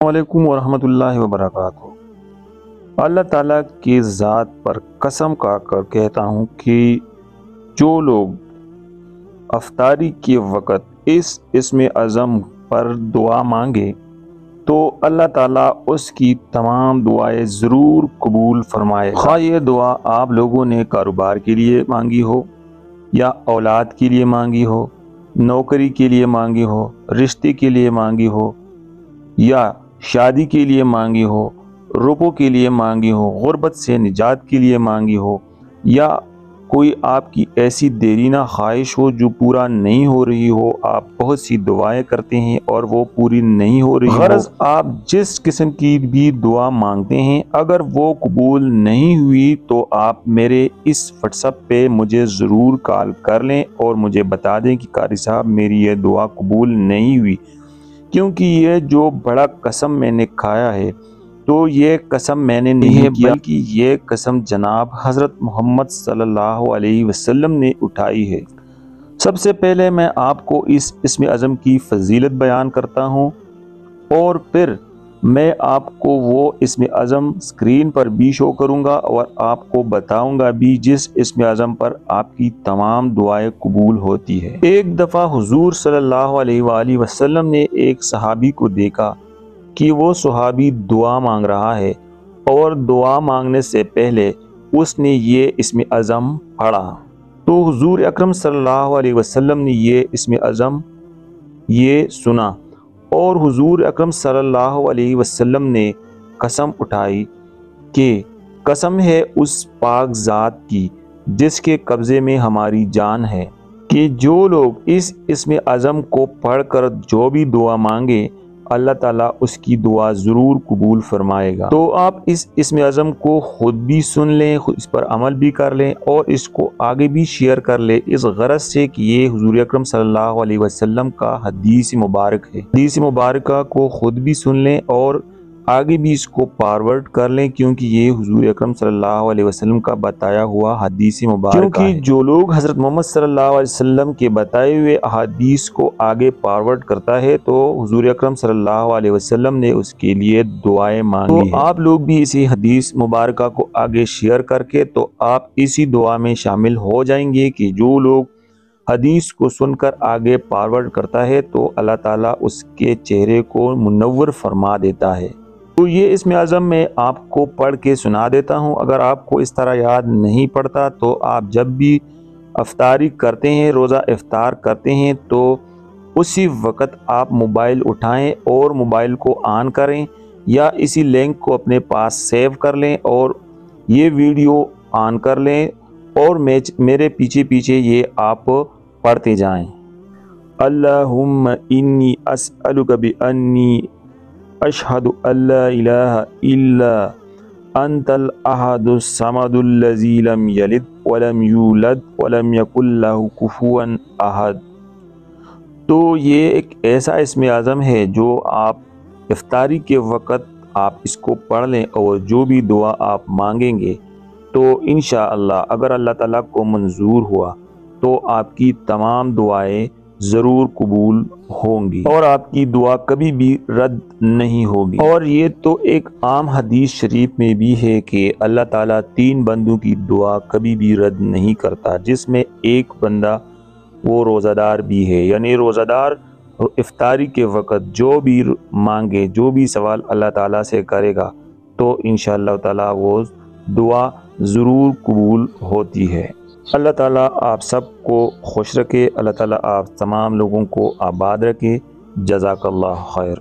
السلام علیکم ورحمۃ اللہ وبرکاتہ۔ اللہ تعالیٰ کی ذات پر قسم کھا کر کہتا ہوں کہ جو لوگ افطاری کے وقت اس اسم اعظم پر دعا مانگے تو اللہ تعالیٰ اس کی تمام دعائیں ضرور قبول فرمائے گا۔ خواہ یہ دعا آپ لوگوں نے کاروبار کے لیے مانگی ہو، یا اولاد کے لیے مانگی ہو، نوکری کے لیے مانگی ہو، رشتے کے لیے مانگی ہو، یا شادی کے لیے مانگی ہو، روپوں کے لیے مانگی ہو، غربت سے نجات کے لیے مانگی ہو، یا کوئی آپ کی ایسی دیرینہ خواہش ہو جو پورا نہیں ہو رہی ہو، آپ بہت سی دعائیں کرتے ہیں اور وہ پوری نہیں ہو رہی غرض آپ جس قسم کی بھی دعا مانگتے ہیں، اگر وہ قبول نہیں ہوئی تو آپ میرے اس واٹس ایپ پہ مجھے ضرور کال کر لیں اور مجھے بتا دیں کہ قاری صاحب میری یہ دعا قبول نہیں ہوئی، کیونکہ یہ جو بڑا قسم میں نے کھایا ہے تو یہ قسم میں نے نہیں ہے بلکہ یہ قسم جناب حضرت محمد صلی اللہ علیہ وسلم نے اٹھائی ہے۔ سب سے پہلے میں آپ کو اس اسم اعظم کی فضیلت بیان کرتا ہوں اور پھر میں آپ کو وہ اسم اعظم اسکرین پر بھی شو کروں گا اور آپ کو بتاؤں گا بھی جس اسم اعظم پر آپ کی تمام دعائیں قبول ہوتی ہے۔ ایک دفعہ حضور صلی اللہ علیہ وآلہ وسلم نے ایک صحابی کو دیکھا کہ وہ صحابی دعا مانگ رہا ہے اور دعا مانگنے سے پہلے اس نے یہ اسم اعظم پڑھا، تو حضور اکرم صلی اللہ علیہ وسلم نے یہ اسم اعظم یہ سنا اور حضور اکرم صلی اللہ علیہ وسلم نے قسم اٹھائی کہ قسم ہے اس پاک ذات کی جس کے قبضے میں ہماری جان ہے کہ جو لوگ اس اسم اعظم کو پڑھ کر جو بھی دعا مانگے اللہ تعالیٰ اس کی دعا ضرور قبول فرمائے گا۔ تو آپ اس اسم اعظم کو خود بھی سن لیں، اس پر عمل بھی کر لیں اور اس کو آگے بھی شیئر کر لیں، اس غرض سے کہ یہ حضور اکرم صلی اللہ علیہ وسلم کا حدیث مبارک ہے۔ حدیث مبارکہ کو خود بھی سن لیں اور آگے بھی اس کو فارورڈ کر لیں، کیونکہ یہ حضور اکرم صلی اللہ علیہ وسلم کا بتایا ہوا حدیث مبارکہ ہے۔ کیونکہ جو لوگ حضرت محمد صلی اللہ علیہ وسلم کے بتائے ہوئے احادیث کو آگے فارورڈ کرتا ہے تو حضور اکرم صلی اللہ علیہ وسلم نے اس کے لیے دعائیں مانگی ہیں۔ تو آپ لوگ بھی اسی حدیث مبارکہ کو آگے شیئر کر کے تو آپ اسی دعا میں شامل ہو جائیں گے کہ جو لوگ حدیث کو سن کر آگے فارورڈ کرتا ہے تو اللہ تعالیٰ اس کے چہرے کو منور فرما دیتا ہے۔ تو یہ اسم اعظم میں آپ کو پڑھ کے سنا دیتا ہوں، اگر آپ کو اس طرح یاد نہیں پڑتا تو آپ جب بھی افطاری کرتے ہیں، روزہ افطار کرتے ہیں تو اسی وقت آپ موبائل اٹھائیں اور موبائل کو آن کریں یا اسی لنک کو اپنے پاس سیو کر لیں اور یہ ویڈیو آن کر لیں اور میرے پیچھے پیچھے یہ آپ پڑھتے جائیں۔ اللہم انی اسألک بانی اشہد ان لا الہ الا انت الاحد الصمد الذی لم یلد ولم یولد ولم یکن لہ کفوا احد۔ تو یہ ایک ایسا اسم اعظم ہے جو آپ افطاری کے وقت آپ اس کو پڑھ لیں اور جو بھی دعا آپ مانگیں گے تو انشاءاللہ اگر اللہ تعالیٰ کو منظور ہوا تو آپ کی تمام دعائیں ضرور قبول ہوں گی اور آپ کی دعا کبھی بھی رد نہیں ہوگی۔ اور یہ تو ایک عام حدیث شریف میں بھی ہے کہ اللہ تعالیٰ 3 بندوں کی دعا کبھی بھی رد نہیں کرتا، جس میں ایک بندہ وہ روزہ دار بھی ہے، یعنی روزہ دار افطاری کے وقت جو بھی مانگے، جو بھی سوال اللہ تعالیٰ سے کرے گا تو انشاءاللہ تعالیٰ وہ دعا ضرور قبول ہوتی ہے۔ اللہ تعالیٰ آپ سب کو خوش رکھے، اللہ تعالیٰ آپ تمام لوگوں کو آباد رکھے۔ جزاک اللہ خیر۔